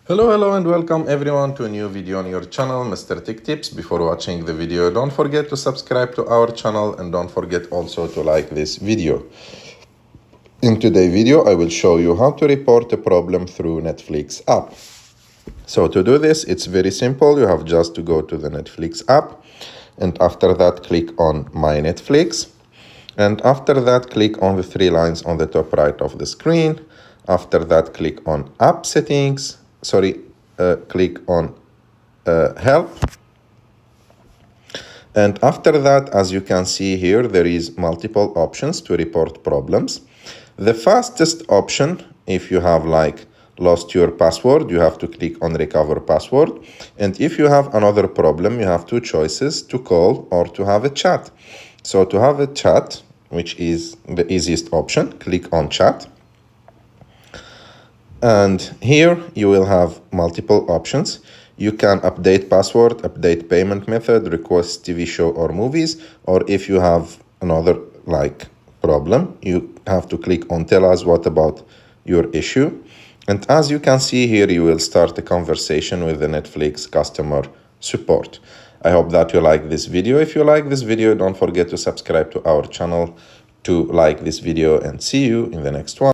Hello and welcome everyone to a new video on your channel, Mr. Tech Tips. Before watching the video, don't forget to subscribe to our channel and don't forget also to like this video. In today's video, I will show you how to report a problem through Netflix app. So to do this, it's very simple. You have just to go to the Netflix app, and after that click on My Netflix. And after that, click on the three lines on the top right of the screen. After that, click on App Settings. Click on Help. And after that, as you can see here, there is multiple options to report problems. The fastest option, if you have lost your password, you have to click on Recover Password. And if you have another problem, you have two choices: to call or to have a chat. So to have a chat, which is the easiest option, click on Chat. And here you will have multiple options. You can update password, update payment method, request TV show or movies, or if you have another problem, you have to click on Tell us what about your issue. And as you can see here, you will start a conversation with the Netflix customer support. I hope that you like this video. If you like this video, don't forget to subscribe to our channel, to like this video, and see you in the next one.